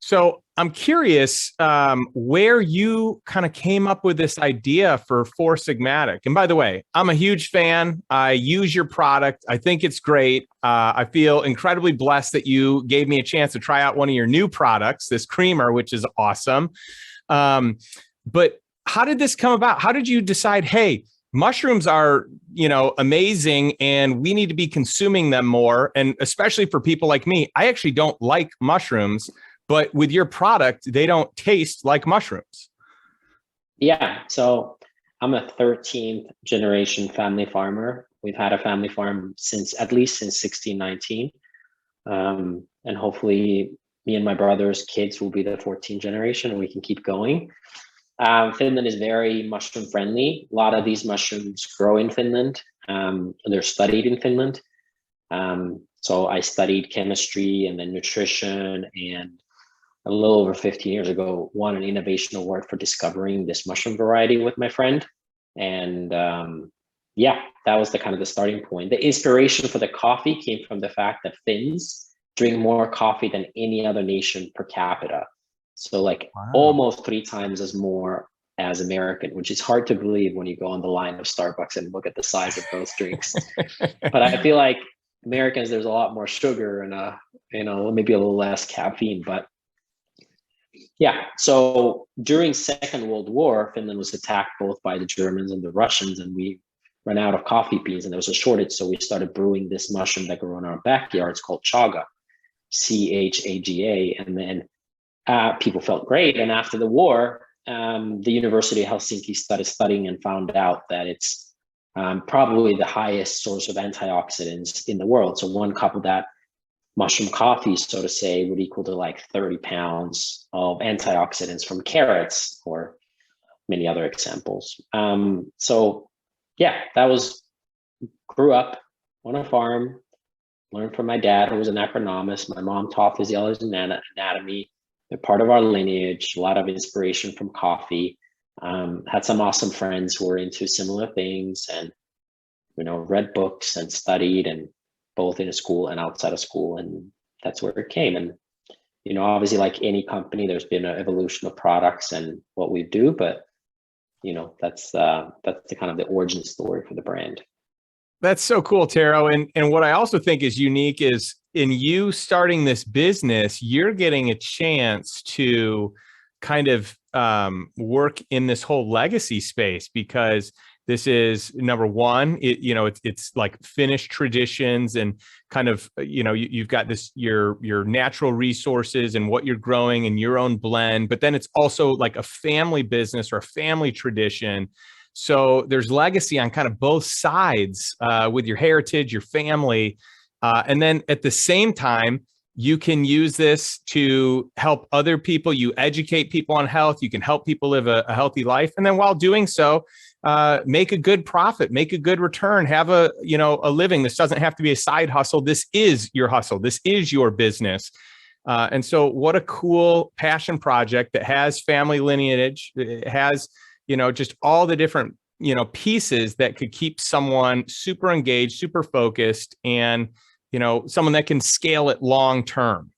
So I'm curious where you kind of came up with this idea for Four Sigmatic. And by the way, I'm a huge fan. I use your product. I think it's great. I feel incredibly blessed that you gave me a chance to try out one of your new products, this creamer, which is awesome. But how did this come about? How did you decide, hey, mushrooms are, amazing and we need to be consuming them more? And especially for people like me, I actually don't like mushrooms, but with your product, they don't taste like mushrooms. Yeah. So I'm a 13th generation family farmer. We've had a family farm since at least since 1619. And hopefully me and my brother's kids will be the 14th generation and we can keep going. Finland is very mushroom friendly. A lot of these mushrooms grow in Finland. They're studied in Finland. So I studied chemistry and then nutrition, and a little over 15 years ago, won an innovation award for discovering this mushroom variety with my friend. And yeah, that was the kind of the starting point. The inspiration for the coffee came from the fact that Finns drink more coffee than any other nation per capita. So like almost 3 times as more as American, which is hard to believe when you go on the line of Starbucks and look at the size of those drinks. But I feel like Americans, there's a lot more sugar and maybe a little less caffeine. But yeah, so during Second World War, Finland was attacked both by the Germans and the Russians, and we ran out of coffee beans and there was a shortage. So we started brewing this mushroom that grew in our backyards called chaga, CHAGA. And then people felt great. And after the war, the University of Helsinki started studying and found out that it's probably the highest source of antioxidants in the world. So 1 cup of that mushroom coffee, so to say, would equal to like 30 pounds of antioxidants from carrots, or many other examples. So yeah, grew up on a farm, learned from my dad, who was an agronomist. My mom taught physiology and anatomy. They're part of our lineage, a lot of inspiration from coffee. Had some awesome friends who were into similar things, and read books and studied, and both in a school and outside of school, and that's where it came. And obviously, like any company, there's been an evolution of products and what we do, but that's the kind of the origin story for the brand. That's so cool, Tero. And what I also think is unique is in you starting this business, you're getting a chance to kind of work in this whole legacy space, because this is number one, it's like Finnish traditions and kind of, you've got this, your natural resources and what you're growing in your own blend, but then it's also like a family business or a family tradition. So there's legacy on kind of both sides with your heritage, your family. And then at the same time, you can use this to help other people. You educate people on health. You can help people live a healthy life. And then while doing so, make a good profit, make a good return, have a living. This doesn't have to be a side hustle. This is your hustle. This is your business. And so what a cool passion project that has family lineage. It has, just all the different, pieces that could keep someone super engaged, super focused, and, someone that can scale it long term.